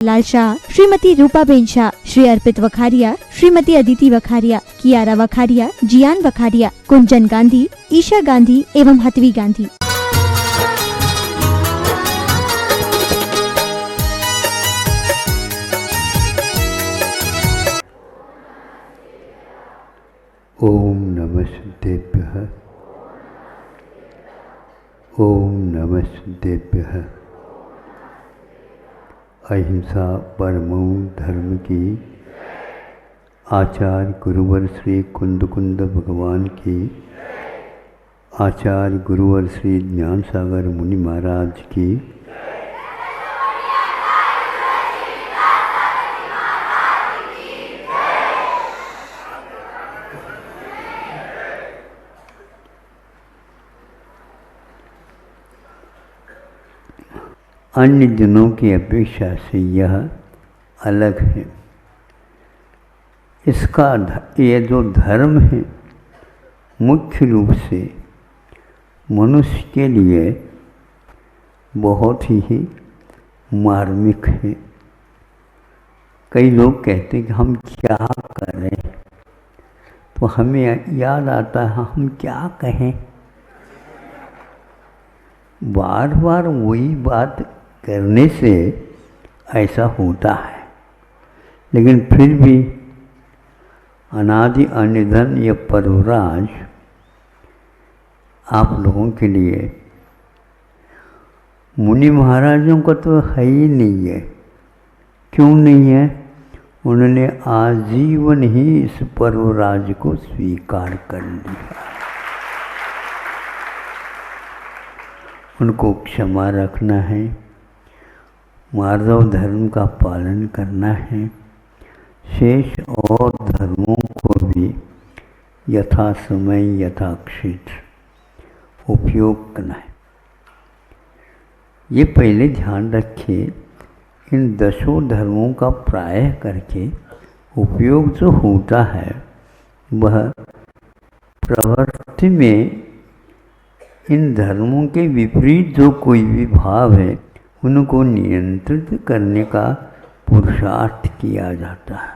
लाल शाह, श्रीमती रूपाबेन शाह, श्री अर्पित वखारिया, श्रीमती अदिति वखारिया, कियारा वखारिया, जियान वखारिया, कुंजन गांधी, ईशा गांधी एवं हतवी गांधी। ओम नमः सिद्धेभ्यः। ओम नमः सिद्धेभ्यः। अहिंसा परमो धर्म की आचार्य गुरुवर श्री कुंद कुंद भगवान की, आचार्य गुरुवर श्री ज्ञान सागर मुनि महाराज की, अन्य दिनों की अपेक्षा से यह अलग है। इसका ये जो धर्म है मुख्य रूप से मनुष्य के लिए बहुत ही मार्मिक है। कई लोग कहते हैं कि हम क्या करें, तो हमें याद आता है हम क्या कहें। बार बार वही बात करने से ऐसा होता है, लेकिन फिर भी अनादि अनिधन या परवराज आप लोगों के लिए, मुनि महाराजों का तो है ही नहीं है। क्यों नहीं है? उन्होंने आजीवन ही इस परवराज को स्वीकार कर लिया। उनको क्षमा रखना है, माधव धर्म का पालन करना है, शेष और धर्मों को भी यथा समय यथा क्षेत्र उपयोग करना है। ये पहले ध्यान रखिए, इन दसों धर्मों का प्रायः करके उपयोग जो होता है वह प्रवृत्ति में इन धर्मों के विपरीत जो कोई भी भाव है उनको नियंत्रित करने का पुरुषार्थ किया जाता है।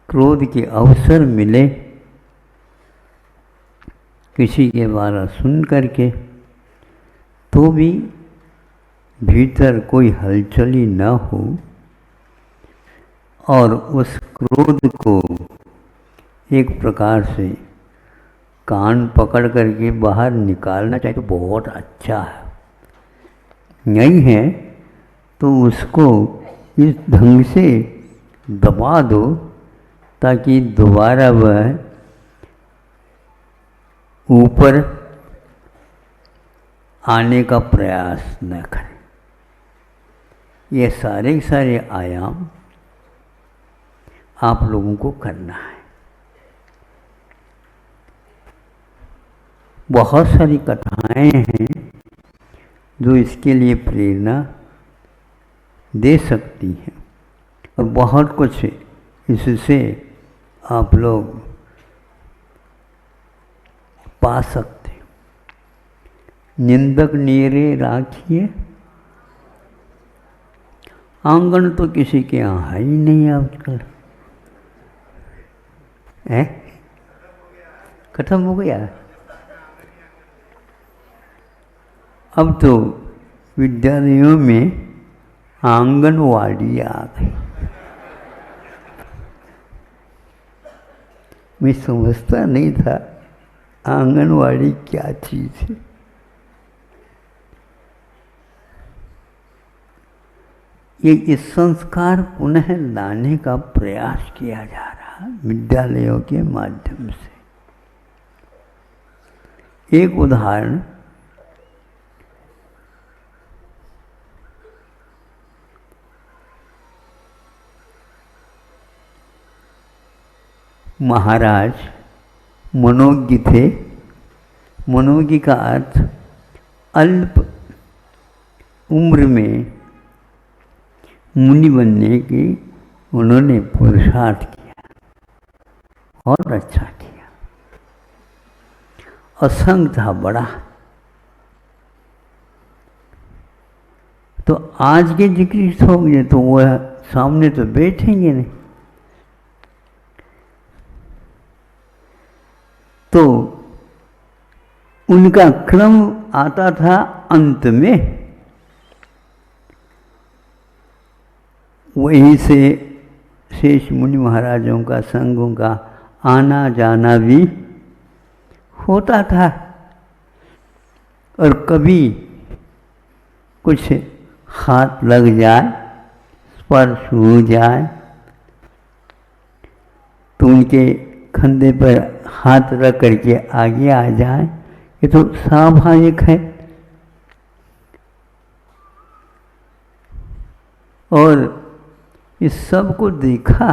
क्रोध के अवसर मिले किसी के द्वारा सुन करके, तो भी भीतर कोई हलचली न हो और उस क्रोध को एक प्रकार से कान पकड़ करके बाहर निकालना चाहिए तो बहुत अच्छा है। नहीं है तो उसको इस ढंग से दबा दो ताकि दोबारा वह ऊपर आने का प्रयास न करे। ये सारे सारे आयाम आप लोगों को करना है। बहुत सारी कथाएं हैं जो इसके लिए प्रेरणा दे सकती हैं और बहुत कुछ इससे आप लोग पा सकते। निंदक नीरे राखिए, आंगन तो किसी के यहाँ ही नहीं आजकल है, खत्म हो गया। अब तो विद्यालयों में आंगनवाड़ी आ गई। मैं समझता नहीं था आंगनवाड़ी क्या चीज़ है। ये इस संस्कार पुनः लाने का प्रयास किया जा रहा है विद्यालयों के माध्यम से। एक उदाहरण, महाराज मनोज्ञ थे। मनोज्ञ का अर्थ अल्प उम्र में मुनि बनने की उन्होंने पुरुषार्थ किया और अच्छा किया। असंग था बड़ा, तो आज के जिक्र हो गए तो वह सामने तो बैठेंगे नहीं। तो उनका क्रम आता था अंत में, वहीं से शेष मुनि महाराजों का, संघों का आना जाना भी होता था। और कभी कुछ हाथ लग जाए, स्पर्श हो जाए, तो उनके कंधे पर हाथ रख करके आगे आ जाए, ये तो स्वाभाविक है। और इस सब को देखा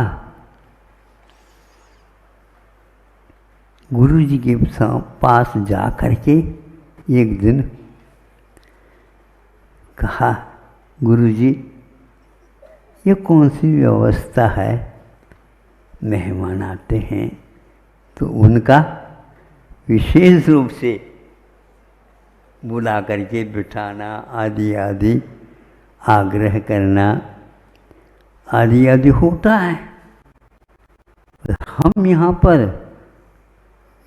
गुरु जी के पास जा करके एक दिन कहा, गुरु जी ये कौन सी व्यवस्था है, मेहमान आते हैं तो उनका विशेष रूप से बुला करके बिठाना, आदि आदि आग्रह करना, आदि आदि होता है। हम यहाँ पर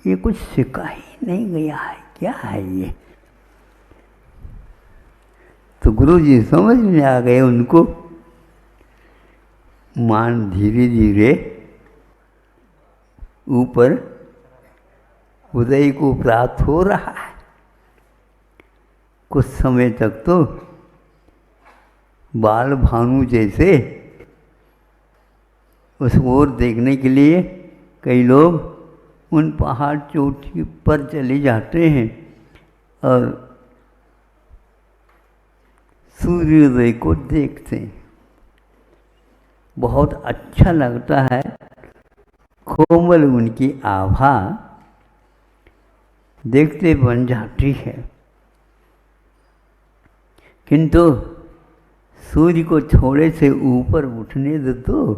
ये कुछ सिखा ही नहीं गया है, क्या है ये? तो गुरु जी समझ में आ गए उनको, मान धीरे धीरे ऊपर उदय को प्राप्त हो रहा है। कुछ समय तक तो बाल भानु जैसे उस ओर देखने के लिए कई लोग उन पहाड़ चोटी पर चले जाते हैं और सूर्योदय को देखते हैं। बहुत अच्छा लगता है, कोमल उनकी आभा देखते बन जाती है। किंतु सूर्य को थोड़े से ऊपर उठने दो,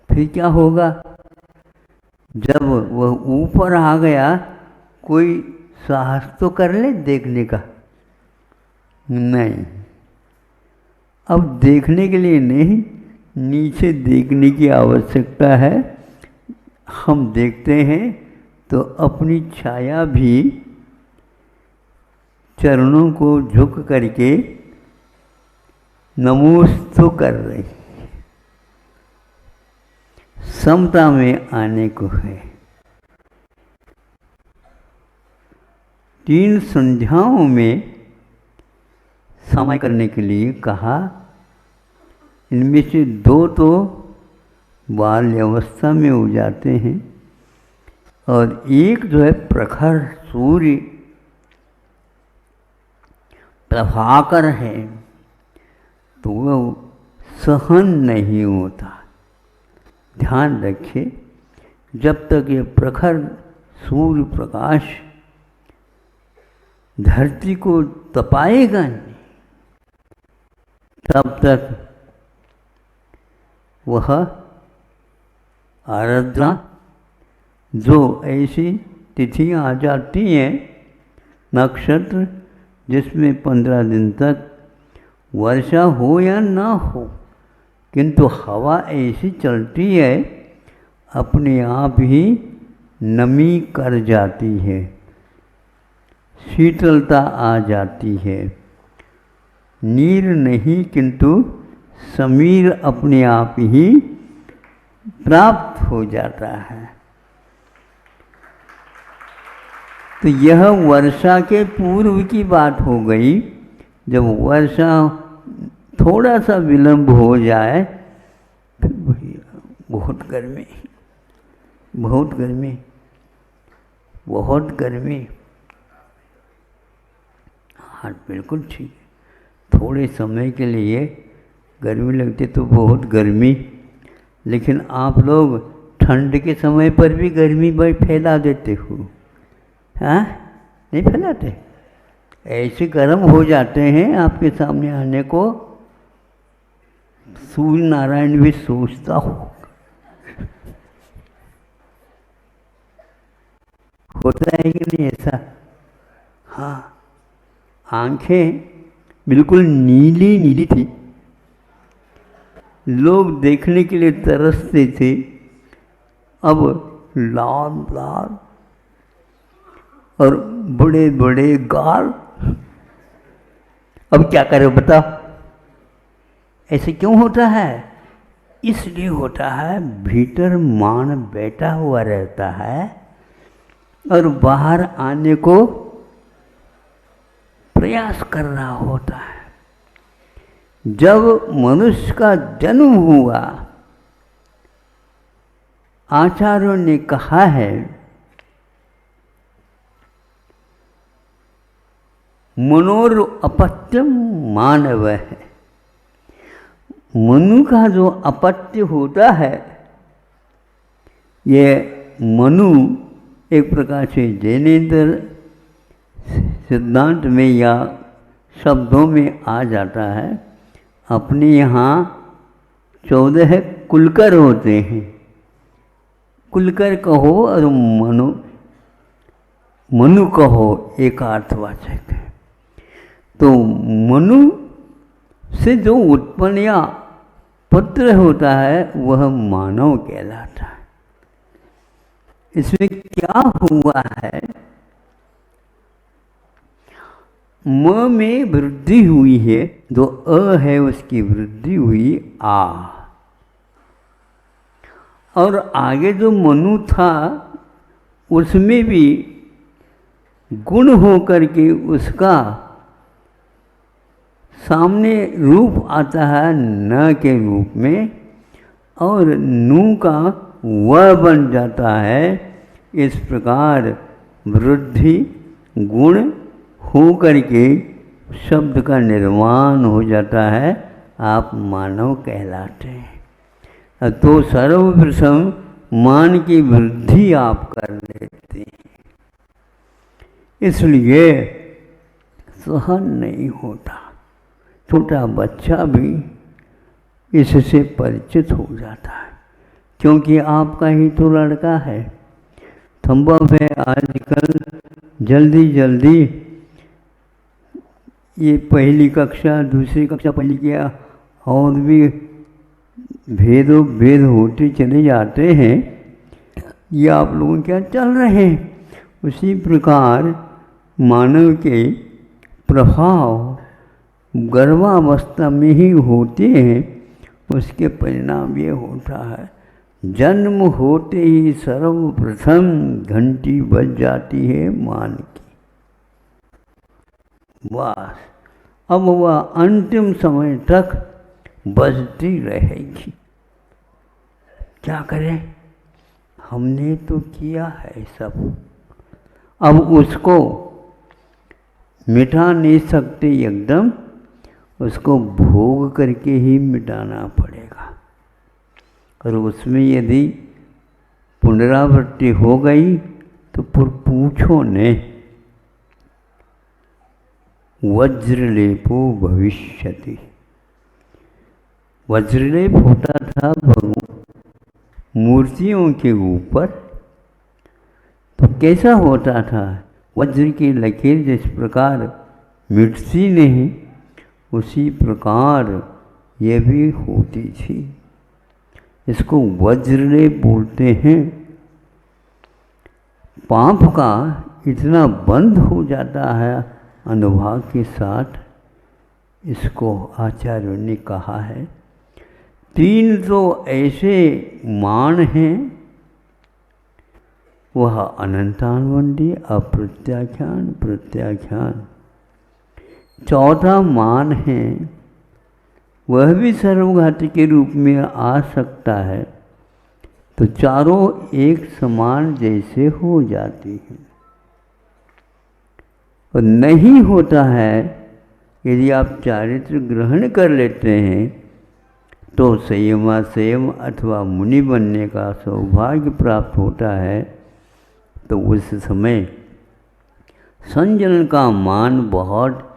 फिर क्या होगा? जब वह ऊपर आ गया, कोई साहस तो कर ले देखने का? नहीं। अब देखने के लिए नहीं, नीचे देखने की आवश्यकता है। हम देखते हैं तो अपनी छाया भी चरणों को झुक करके नमोस्तु कर रही, समता में आने को है। 3 संध्याओं में समय करने के लिए कहा। इनमें से 2 तो बाल्यावस्था में हो जाते हैं और एक जो है प्रखर सूर्य प्रभाकर है, तो वह सहन नहीं होता। ध्यान रखिए, जब तक ये प्रखर सूर्य प्रकाश धरती को तपाएगा नहीं, तब तक वह आराधना, जो ऐसी तिथियां आ जाती हैं, नक्षत्र जिसमें 15 दिन तक वर्षा हो या ना हो, किंतु हवा ऐसी चलती है अपने आप ही नमी कर जाती है, शीतलता आ जाती है। नीर नहीं किंतु समीर अपने आप ही प्राप्त हो जाता है। तो यह वर्षा के पूर्व की बात हो गई। जब वर्षा थोड़ा सा विलंब हो जाए, फिर बहुत गर्मी, बहुत गर्मी, बहुत गर्मी। हाँ बिल्कुल ठीक है, थोड़े समय के लिए गर्मी लगती तो बहुत गर्मी, लेकिन आप लोग ठंड के समय पर भी गर्मी फैला देते हो, हाँ नहीं फैलाते? ऐसे गर्म हो जाते हैं आपके सामने आने को सूर्य नारायण भी सोचता हो। होता है कि नहीं ऐसा? हाँ, आंखें बिल्कुल नीली नीली थी। लोग देखने के लिए तरसते थे। अब लाल लाल और बड़े बड़े गाल। अब क्या करें बताओ? ऐसे क्यों होता है? इसलिए होता है भीतर मान बैठा हुआ रहता है और बाहर आने को प्रयास कर रहा होता है। जब मनुष्य का जन्म हुआ, आचार्यों ने कहा है मनोर अपत्यम मानव है। मनु का जो अपत्य होता है, ये मनु एक प्रकार से जैनेन्द्र सिद्धांत में या शब्दों में आ जाता है। अपने यहाँ 14 कुलकर होते हैं। कुलकर कहो और मनु कहो, एक अर्थवाचक है। तो मनु से जो उत्पन्न या पुत्र होता है वह मानव कहलाता है। इसमें क्या हुआ है? म में वृद्धि हुई है, जो अ है उसकी वृद्धि हुई आ। और आगे जो मनु था उसमें भी गुण होकर के उसका सामने रूप आता है न के रूप में, और नू का व बन जाता है। इस प्रकार वृद्धि गुण हो करके शब्द का निर्माण हो जाता है। आप मानव कहलाते हैं। तो सर्वप्रथम मान की वृद्धि आप कर लेते हैं, इसलिए सहन नहीं होता। छोटा बच्चा भी इससे परिचित हो जाता है, क्योंकि आपका ही तो लड़का है। संभव है आजकल जल्दी जल्दी ये पहली कक्षा दूसरी कक्षा पढ़ लिया और भी भेद होते चले जाते हैं। ये आप लोगों क्या चल रहे हैं? उसी प्रकार मानव के प्रभाव गर्भावस्था में ही होते हैं। उसके परिणाम ये होता है, जन्म होते ही सर्वप्रथम घंटी बज जाती है मान की। बस अब वह अंतिम समय तक बजती रहेगी। क्या करें? हमने तो किया है सब, अब उसको मिटा नहीं सकते एकदम, उसको भोग करके ही मिटाना पड़ेगा। और उसमें यदि पुनरावृत्ति हो गई तो फिर पूछो ने, वज्रलेपो भविष्यति। वज्रलेप होता था मूर्तियों के ऊपर। तो कैसा होता था? वज्र की लकीर जिस प्रकार मिटती नहीं, उसी प्रकार ये भी होती थी। इसको वज्रलेप बोलते हैं। पाप का इतना बंध हो जाता है अनुभाग के साथ, इसको आचार्यों ने कहा है। 3 तो ऐसे मान हैं, वह अनंतानवंदी, अप्रत्याख्यान, प्रत्याख्यान। 4था मान है, वह भी सर्वघाती के रूप में आ सकता है। तो चारों एक समान जैसे हो जाती हैं। और नहीं होता है, यदि आप चारित्र ग्रहण कर लेते हैं तो संयम अथवा मुनि बनने का सौभाग्य प्राप्त होता है। तो उस समय संजन का मान बहुत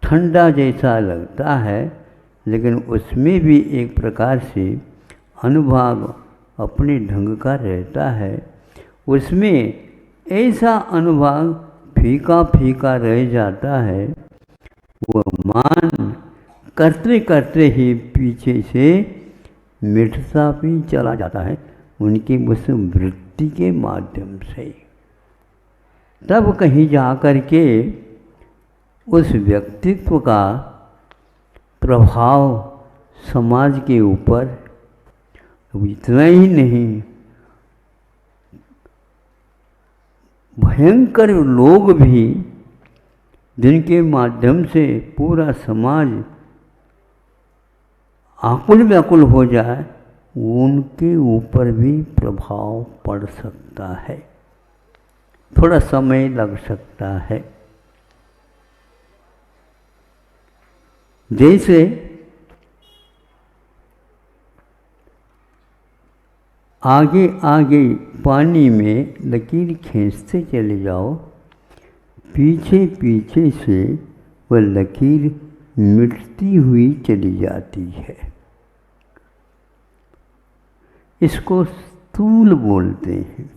ठंडा जैसा लगता है, लेकिन उसमें भी एक प्रकार से अनुभाग अपने ढंग का रहता है। उसमें ऐसा अनुभाग फीका फीका रह जाता है, वह मान करते करते ही पीछे से मिटता भी चला जाता है उनकी उस वृत्ति के माध्यम से। तब कहीं जा कर के उस व्यक्तित्व का प्रभाव समाज के ऊपर इतना ही नहीं, भयंकर लोग भी जिनके माध्यम से पूरा समाज आकुल व्याकुल हो जाए, उनके ऊपर भी प्रभाव पड़ सकता है, थोड़ा समय लग सकता है। जैसे आगे आगे पानी में लकीर खींचते चले जाओ, पीछे पीछे से वह लकीर मिटती हुई चली जाती है। इसको स्थूल बोलते हैं।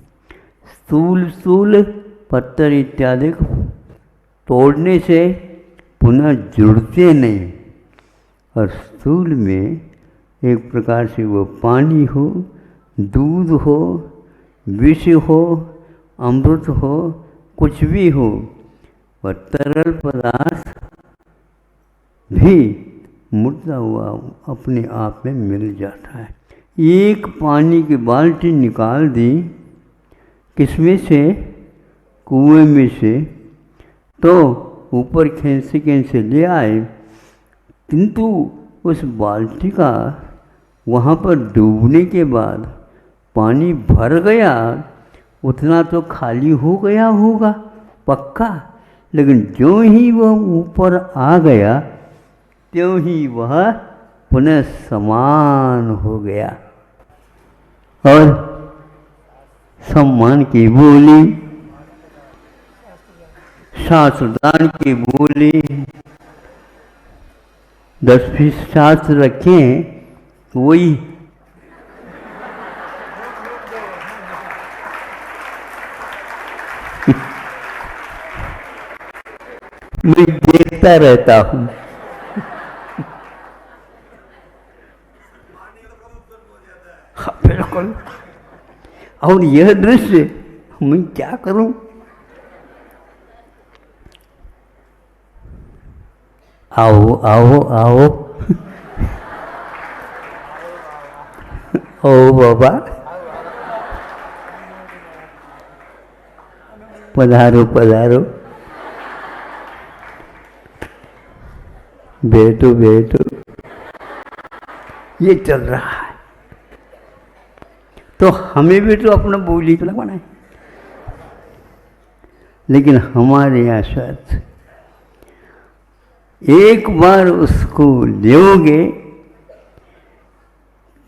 स्थूल पत्थर इत्यादि तोड़ने से पुनः जुड़ते नहीं, और स्थूल में एक प्रकार से वो पानी हो, दूध हो, विष हो, अमृत हो, कुछ भी हो, वह तरल पदार्थ भी मुड़ता हुआ अपने आप में मिल जाता है। एक पानी की बाल्टी निकाल दी किसमें से, कुएं में से, तो ऊपर खींचते ले आए, किंतु उस बाल्टी का वहाँ पर डूबने के बाद पानी भर गया, उतना तो खाली हो गया होगा पक्का, लेकिन जो ही वह ऊपर आ गया त्यों ही वह पुनः समान हो गया। और सम्मान की बोली, शास्त्रदान की बोली, 10-20 शास्त्र रखे वही मैं देखता रहता हूँ। हाँ बिल्कुल। और यह दृश्य मैं क्या करूं? आओ आओ आओ ओ बाबा, पधारो पधारो, बैठो बैठो। ये चल रहा है तो हमें भी तो अपना बोली तो लगवाना है, लेकिन हमारे यहाँ शर्त, एक बार उसको लोगे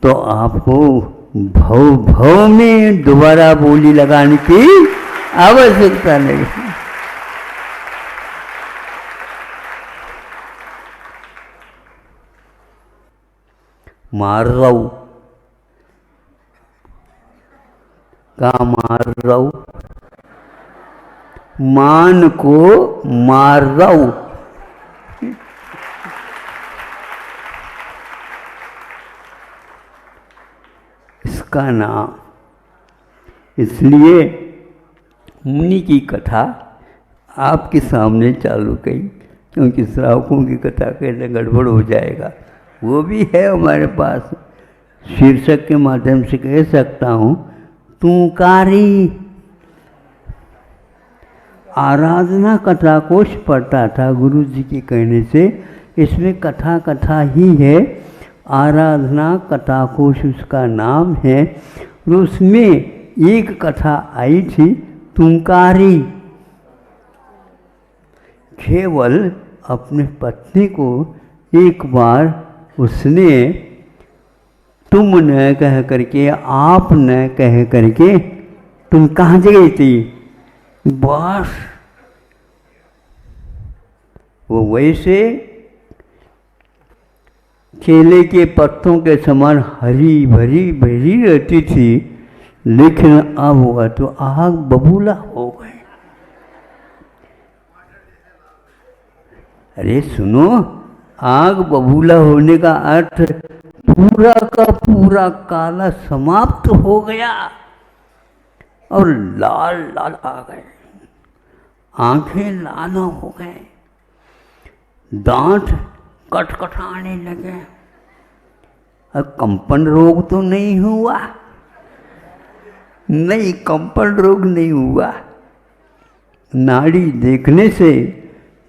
तो आपको भव भव में दोबारा बोली लगाने की आवश्यकता नहीं। मार रहा का मार रहा, मान को मार रहा। इसका नाम, इसलिए मुनि की कथा आपके सामने चालू की, क्योंकि श्रावकों की कथा कैसे गड़बड़ हो जाएगा। वो भी है हमारे पास, शीर्षक के माध्यम से कह सकता हूँ, तुकारी आराधना कथा कोश पढ़ता था गुरु जी के कहने से। इसमें कथा कथा ही है, आराधना कथा कोश उसका नाम है। और उसमें एक कथा आई थी तुकारी, केवल अपने पत्नी को एक बार उसने तुम न कह करके, आप न कह करके, तुम कहाँ गई थी, बस वो वैसे केले के पत्तों के समान हरी भरी भरी रहती थी, लेकिन अब वह तो आग बबूला हो गए। अरे सुनो, आग बबूला होने का अर्थ पूरा का पूरा काला समाप्त हो गया और लाल लाल आ गए, आंखें लाल हो गए, दांत कटकटाने लगे। अब कंपन रोग तो नहीं हुआ? नहीं, कंपन रोग नहीं हुआ। नाड़ी देखने से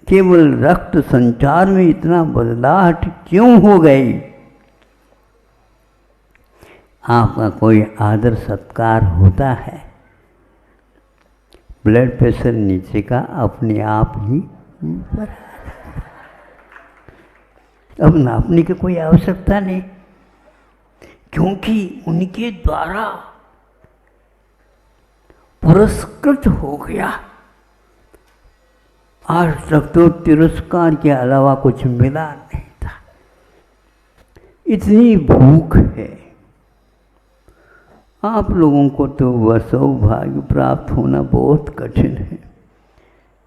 केवल रक्त संचार में इतना बदलाव क्यों हो गई? आपका कोई आदर सत्कार होता है, ब्लड प्रेशर नीचे का अपने आप ही ऊपर, अब नापने की कोई आवश्यकता नहीं, क्योंकि उनके द्वारा पुरस्कृत हो गया। आज तक तो तिरस्कार के अलावा कुछ मिला नहीं था। इतनी भूख है। आप लोगों को तो वह सौभाग्य प्राप्त होना बहुत कठिन है,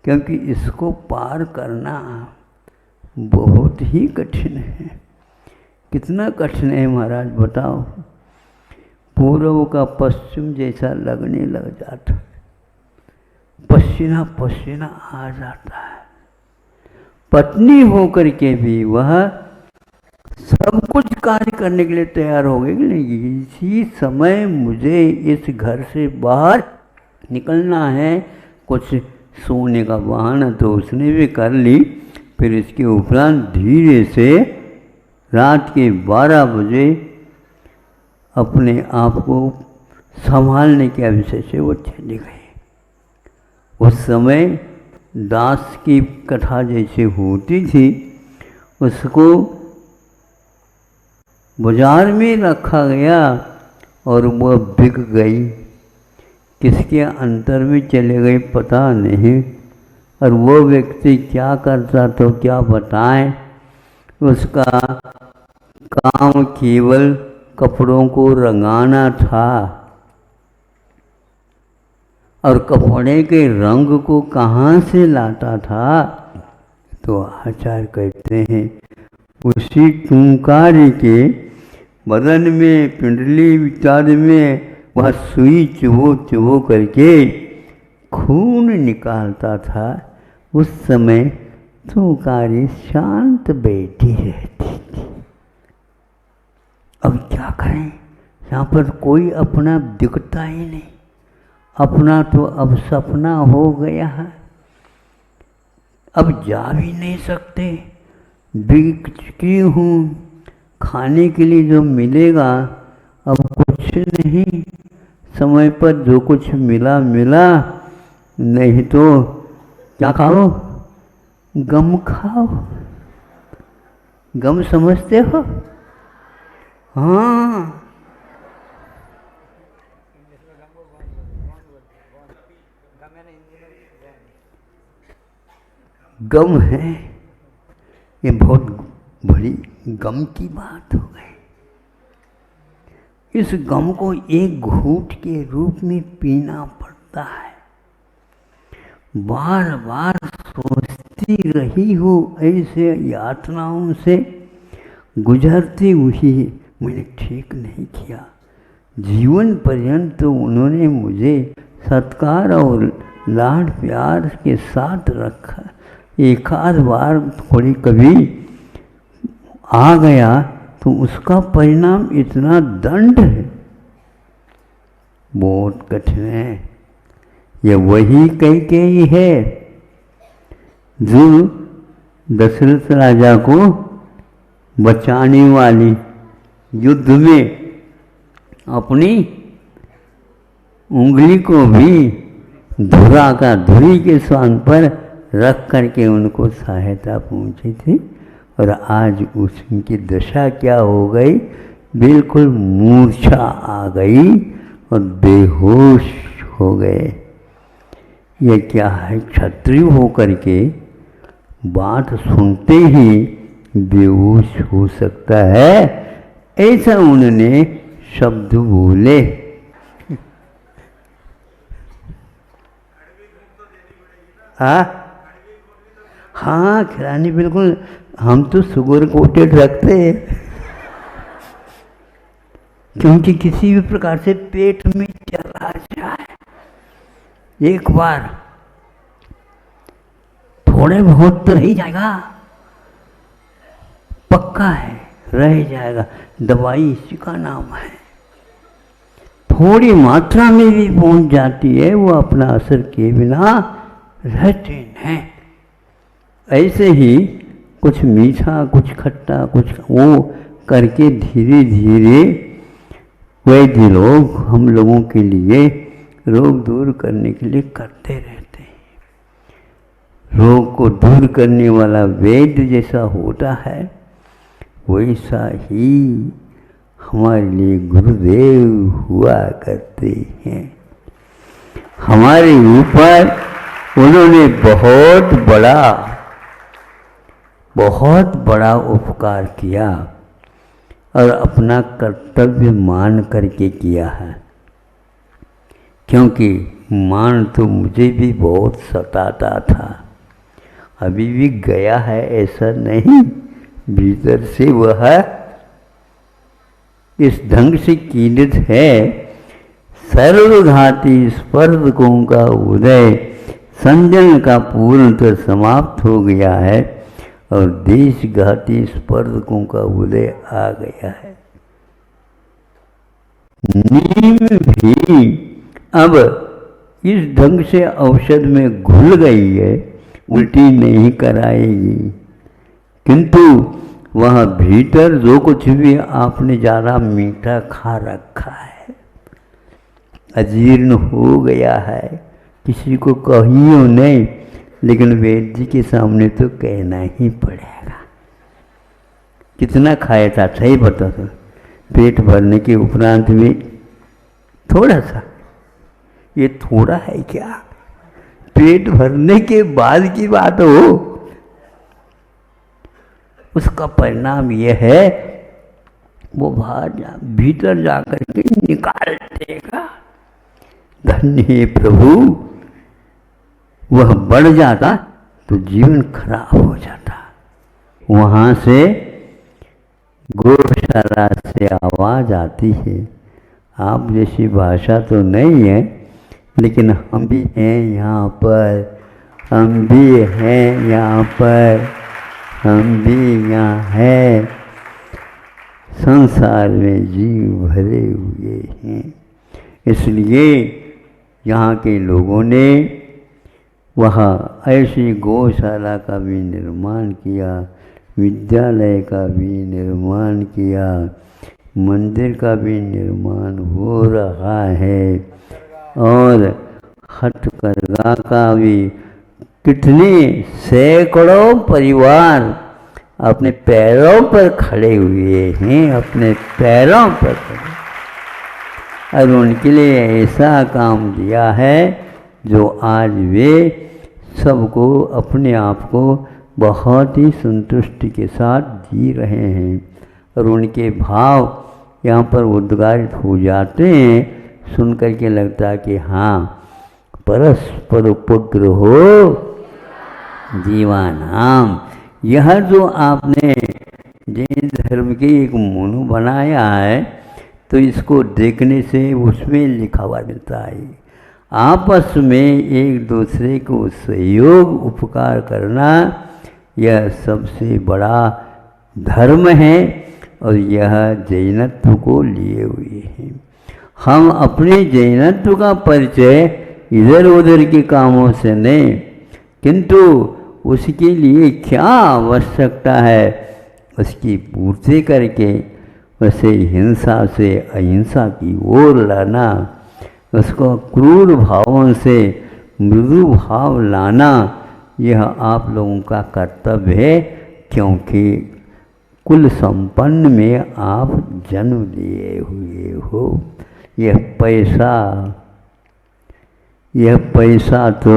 क्योंकि इसको पार करना बहुत ही कठिन है। कितना कठिन है महाराज बताओ। पूर्व का पश्चिम जैसा लगने लग जाता है, पसीना पसीना आ जाता है। पत्नी होकर के भी वह सब कुछ कार्य करने के लिए तैयार हो गई कि नहीं, इसी समय मुझे इस घर से बाहर निकलना है। कुछ सोने का बहाना तो उसने भी कर ली। फिर इसके उपरांत धीरे से रात के 12 बजे अपने आप को संभालने के विषय से वो चली गई। उस समय दास की कथा जैसे होती थी, उसको बाजार में रखा गया और वह बिक गई। किसके अंतर में चले गई पता नहीं। और वो व्यक्ति क्या करता तो क्या बताएं। उसका काम केवल कपड़ों को रंगाना था, और कपड़े के रंग को कहाँ से लाता था? तो आचार्य कहते हैं उसी टूंकारी के बदन में, पिंडली इत्यादि में वह सुई चुबो करके खून निकालता था। उस समय टूंकारी शांत बैठी रहती थी। अब क्या करें, यहाँ पर कोई अपना दिखता ही नहीं। अपना तो अब सपना हो गया है, अब जा भी नहीं सकते। बिक चुकी हूँ, खाने के लिए जो मिलेगा अब कुछ नहीं। समय पर जो कुछ मिला मिला, नहीं तो क्या खाओ? गम खाओ। गम समझते हो? हाँ, गम है। ये बहुत बड़ी गम की बात हो गई। इस गम को एक घूंट के रूप में पीना पड़ता है। बार बार सोचती रही हो, ऐसे यातनाओं से गुजरती हुई मैंने ठीक नहीं किया। जीवन पर्यंत तो उन्होंने मुझे सत्कार और लाड प्यार के साथ रखा। एक आध बार थोड़ी कभी आ गया तो उसका परिणाम इतना दंड है, बहुत कठिन है। ये वही कैकेयी है जो दशरथ राजा को बचाने वाली, युद्ध में अपनी उंगली को भी धुरा का धुरी के स्थान पर रख करके उनको सहायता पहुंची थी। और आज उनकी दशा क्या हो गई? बिल्कुल मूर्छा आ गई और बेहोश हो गए। ये क्या है? क्षत्रिय होकर के बात सुनते ही बेहोश हो सकता है, ऐसा उन्होंने शब्द बोले। हाँ खिलानी बिल्कुल, हम तो शुगर कोटेड रखते हैं, क्योंकि किसी भी प्रकार से पेट में चला जाए एक बार, थोड़े बहुत तो रह जाएगा, पक्का है रह जाएगा। दवाई इसी का नाम है। थोड़ी मात्रा में भी पहुंच जाती है, वो अपना असर किए बिना रहते हैं। ऐसे ही कुछ मीठा, कुछ खट्टा, कुछ वो करके धीरे धीरे वैद्य लोग हम लोगों के लिए रोग दूर करने के लिए करते रहते हैं। रोग को दूर करने वाला वैद्य जैसा होता है, वैसा ही हमारे लिए गुरुदेव हुआ करते हैं। हमारे ऊपर उन्होंने बहुत बड़ा उपकार किया और अपना कर्तव्य मान करके किया है। क्योंकि मान तो मुझे भी बहुत सताता था, अभी भी गया है ऐसा नहीं, भीतर से वह इस ढंग से कीड़ित है। सर्वघाती स्पर्धकों का उदय संजन का पूर्णतः समाप्त हो गया है और देशघाती स्पर्धकों का उदय आ गया है। नीम भी अब इस ढंग से औषध में घुल गई है, उल्टी नहीं कराएगी, किंतु वह भीतर जो कुछ भी आपने ज़्यादा मीठा खा रखा है, अजीर्ण हो गया है, किसी को कहियो नहीं, लेकिन वैद्य जी के सामने तो कहना ही पड़ेगा। कितना खाया था सही बता दो, पेट भरने के उपरांत भी थोड़ा सा, ये थोड़ा है क्या? पेट भरने के बाद की बात हो, उसका परिणाम यह है वो बाहर भीतर जाकर के निकाल देगा। धन्य प्रभु, वह बढ़ जाता तो जीवन खराब हो जाता। वहाँ से गौशाला से आवाज़ आती है, आप जैसी भाषा तो नहीं है, लेकिन हम भी हैं यहाँ पर, हम भी हैं यहाँ पर, हम भी यहाँ हैं, संसार में जीव भरे हुए हैं। इसलिए यहाँ के लोगों ने वहाँ ऐसी गौशाला का भी निर्माण किया, विद्यालय का भी निर्माण किया, मंदिर का भी निर्माण हो रहा है और हथकरघा का भी कितने सैकड़ों परिवार अपने पैरों पर खड़े हुए हैं, अपने पैरों पर खड़े, और उनके लिए ऐसा काम दिया है जो आज वे सबको अपने आप को बहुत ही संतुष्टि के साथ जी रहे हैं और उनके भाव यहाँ पर उद्गारित हो जाते हैं। सुन कर के लगता है कि हाँ, परस्पर पुत्र हो जीवानाम। यह जो आपने जैन धर्म की एक मोनू बनाया है, तो इसको देखने से उसमें लिखा हुआ मिलता है, आपस में एक दूसरे को सहयोग उपकार करना, यह सबसे बड़ा धर्म है और यह जैनत्व को लिए हुए हैं। हम अपने जैनत्व का परिचय इधर उधर के कामों से नहीं, किंतु उसके लिए क्या आवश्यकता है उसकी पूर्ति करके उसे हिंसा से अहिंसा की ओर लाना, उसको क्रूर भावों से मृदु भाव लाना, यह आप लोगों का कर्तव्य है, क्योंकि कुल संपन्न में आप जन्म लिए हुए हो। यह पैसा तो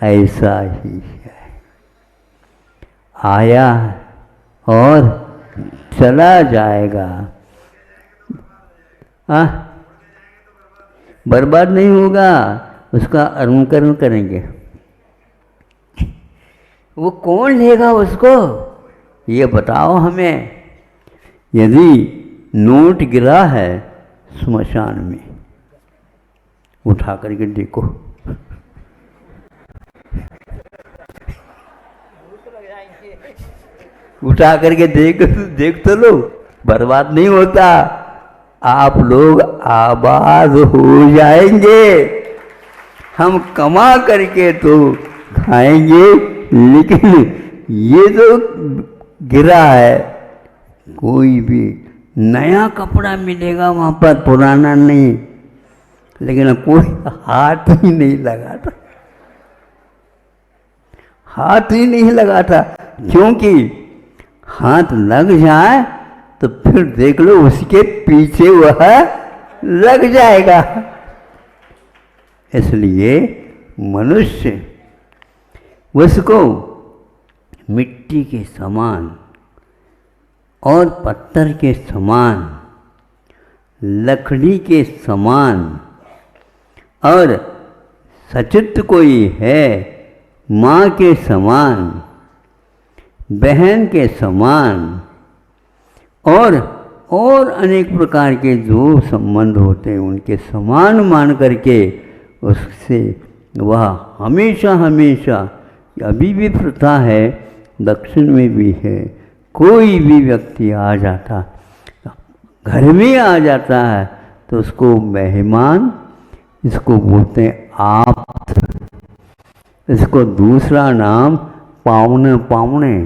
ऐसा ही है, आया और चला जाएगा, बर्बाद नहीं होगा, उसका अनुकरण करेंगे। वो कौन लेगा उसको, ये बताओ हमें। यदि नोट गिरा है स्मशान में, उठा करके देखो, उठा करके देख तो लो, बर्बाद नहीं होता। आप लोग आबाद हो जाएंगे। हम कमा करके तो खाएंगे, लेकिन ये तो गिरा है, कोई भी नया कपड़ा मिलेगा वहां पर, पुराना नहीं, लेकिन कोई हाथ ही नहीं लगाता, हाथ ही नहीं लगाता। क्योंकि हाथ लग जाए तो फिर देख लो उसके पीछे वह लग जाएगा। इसलिए मनुष्य उसको मिट्टी के समान और पत्थर के समान, लकड़ी के समान, और सचित्र कोई है माँ के समान, बहन के समान, और अनेक प्रकार के जो संबंध होते हैं उनके समान मान करके उससे वह हमेशा हमेशा, अभी भी प्रथा है, दक्षिण में भी है, कोई भी व्यक्ति आ जाता, घर में आ जाता है तो उसको मेहमान, इसको बोलते हैं आप, इसको दूसरा नाम पावने पावने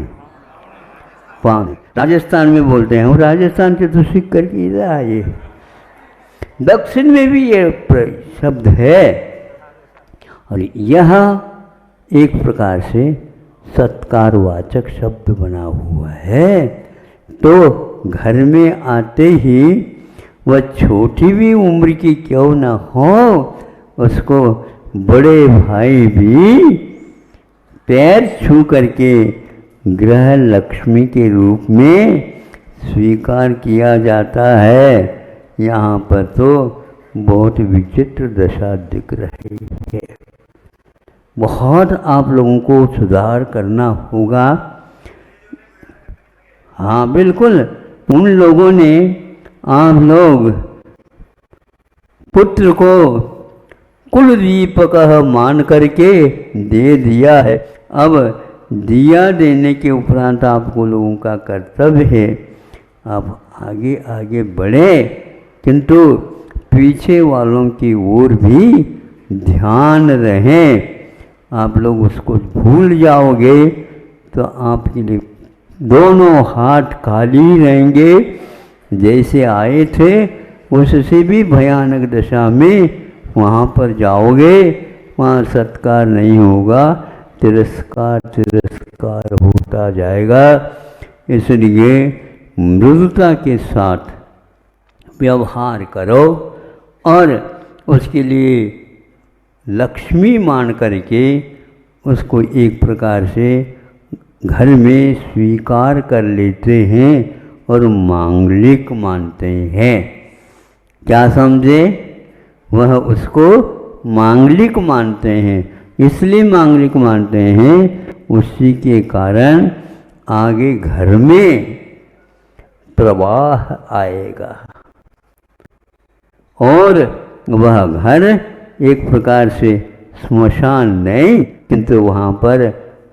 पावने राजस्थान में बोलते हैं। राजस्थान से तो सीख करके इधर आए। दक्षिण में भी ये शब्द है, और यह एक प्रकार से सत्कारवाचक शब्द बना हुआ है। तो घर में आते ही वह छोटी भी उम्र की क्यों न हो, उसको बड़े भाई भी पैर छू करके गृह लक्ष्मी के रूप में स्वीकार किया जाता है। यहाँ पर तो बहुत विचित्र दशा दिख रही है। बहुत आप लोगों को सुधार करना होगा। हाँ बिल्कुल, उन लोगों ने, आप लोग पुत्र को कुल दीपक मान करके दे दिया है। अब दिया देने के उपरांत आपको लोगों का कर्तव्य है आप आगे आगे बढ़े, किंतु पीछे वालों की ओर भी ध्यान रहे। आप लोग उसको भूल जाओगे तो आपके लिए दोनों हाथ खाली रहेंगे। जैसे आए थे उससे भी भयानक दशा में वहाँ पर जाओगे, वहाँ सत्कार नहीं होगा, तिरस्कार तिरस्कार होता जाएगा। इसलिए मृदुता के साथ व्यवहार करो और उसके लिए लक्ष्मी मान करके उसको एक प्रकार से घर में स्वीकार कर लेते हैं और मांगलिक मानते हैं। क्या समझे? वह उसको मांगलिक मानते हैं, इसलिए मांगलिक मानते हैं, उसी के कारण आगे घर में प्रवाह आएगा और वह घर एक प्रकार से स्मशान नहीं, किंतु वहाँ पर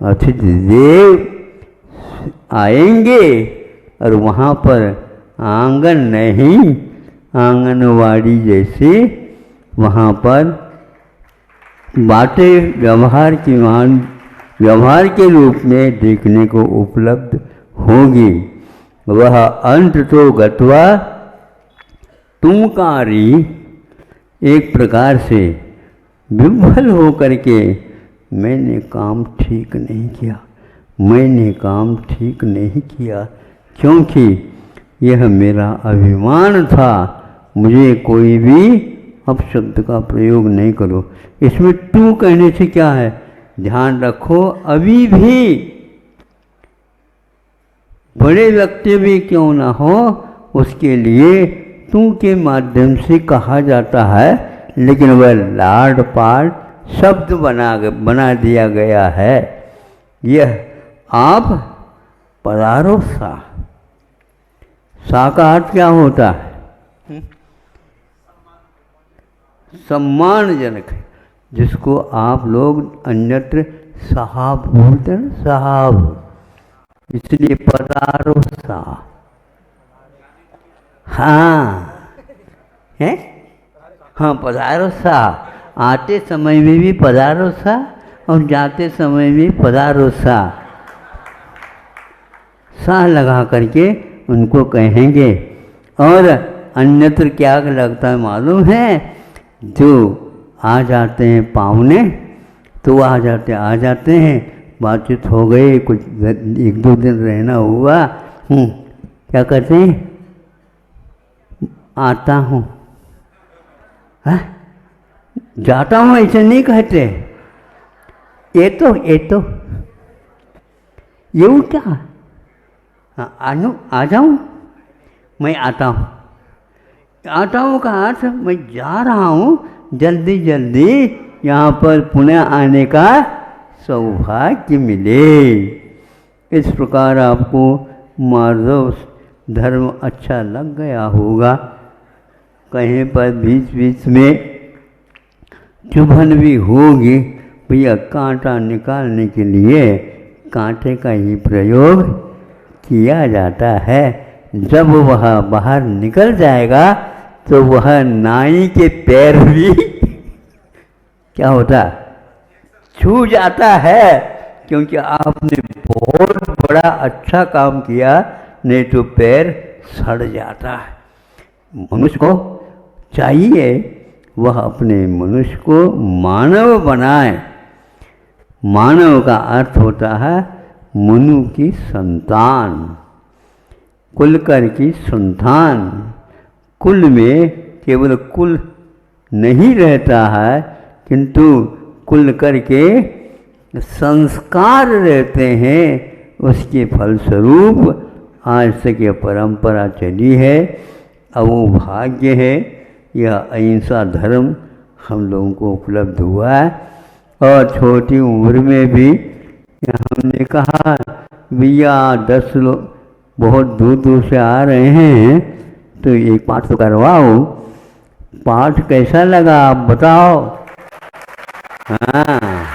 अतिथि देव आएंगे और वहाँ पर आंगन नहीं, आंगनवाड़ी जैसे वहाँ पर बातें व्यवहार के रूप में देखने को उपलब्ध होगी। वह अंत तो गत्वा तुमकारी एक प्रकार से विफल हो करके मैंने काम ठीक नहीं किया, मैंने काम ठीक नहीं किया, क्योंकि यह मेरा अभिमान था। मुझे कोई भी अपशब्द का प्रयोग नहीं करो। इसमें तू कहने से क्या है, ध्यान रखो, अभी भी बड़े व्यक्ति भी क्यों ना हो उसके लिए तू के माध्यम से कहा जाता है, लेकिन वह लाड पाड शब्द बना दिया गया है। यह आप पधारो सा। सा का अर्थ क्या होता है? सम्मानजनक है, जिसको आप लोग अन्यत्र साहब बोलते हैं, साहब, इसलिए पधारो सा। हाँ है, हाँ पधारो सा। आते समय में भी पधारो सा और जाते समय भी पधारो सा। सा लगा करके उनको कहेंगे। और अन्यत्र क्या लगता है मालूम है? जो आ जाते हैं पाहुने, तो आ जाते हैं, बातचीत हो गई, कुछ 1-2 दिन रहना हुआ, क्या कहते हैं? आता हूँ, जाता हूँ ऐसे नहीं कहते। ये तो ये क्या? आ जाऊँ, मैं आता हूँ। आता हूँ का अर्थ मैं जा रहा हूँ, जल्दी जल्दी यहाँ पर पुनः आने का सौभाग्य मिले। इस प्रकार आपको मार्दव धर्म अच्छा लग गया होगा। कहीं पर बीच बीच में चुभन भी होगी, भैया कांटा निकालने के लिए कांटे का ही प्रयोग किया जाता है। जब वह बाहर निकल जाएगा तो वह नाई के पैर भी क्या होता, छू जाता है, क्योंकि आपने बहुत बड़ा अच्छा काम किया, नहीं तो पैर सड़ जाता है। मनुष्य को चाहिए वह अपने मनुष्य को मानव बनाए। मानव का अर्थ होता है मनु की संतान, कुलकर की संतान। कुल में केवल कुल नहीं रहता है, किंतु कुल करके संस्कार रहते हैं। उसके फलस्वरूप आज तक यह परंपरा चली है। अब वो भाग्य है, यह अहिंसा धर्म हम लोगों को उपलब्ध हुआ है। और छोटी उम्र में भी हमने कहा भैया 10 लोग बहुत दूर दूर से आ रहे हैं, तो एक पाठ तो करवाओ। पाठ कैसा लगा आप बताओ? हाँ,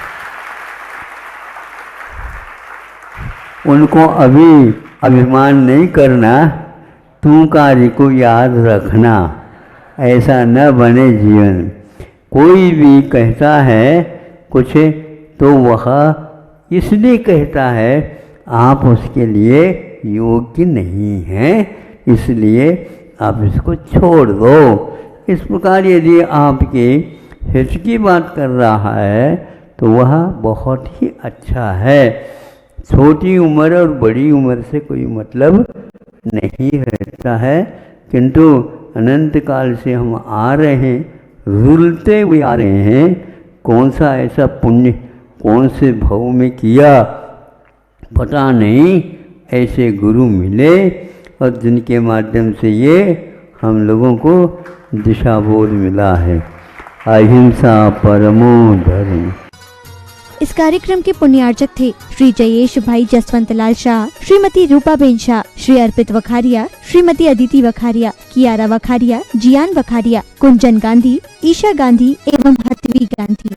उनको अभी अभिमान नहीं करना, तू कार्य को याद रखना, ऐसा न बने जीवन। कोई भी कहता है कुछ तो वह इसलिए कहता है आप उसके लिए योग्य नहीं हैं, इसलिए आप इसको छोड़ दो। इस प्रकार यदि आपके हित की बात कर रहा है तो वह बहुत ही अच्छा है। छोटी उम्र और बड़ी उम्र से कोई मतलब नहीं रहता है, किंतु अनंत काल से हम आ रहे हैं, रुलते हुए आ रहे हैं। कौन सा ऐसा पुण्य कौन से भव में किया पता नहीं, ऐसे गुरु मिले और जिनके माध्यम से ये हम लोगों को दिशा बोध मिला है। अहिंसा परमो धर्म। इस कार्यक्रम के पुण्यार्चक थे श्री जयेश भाई जसवंत लाल शाह, श्रीमती रूपाबेन शाह, श्री अर्पित वखारिया, श्रीमती अदिति वखारिया, कियारा वखारिया, जियान वखारिया, कुंजन गांधी, ईशा गांधी एवं हतवी गांधी।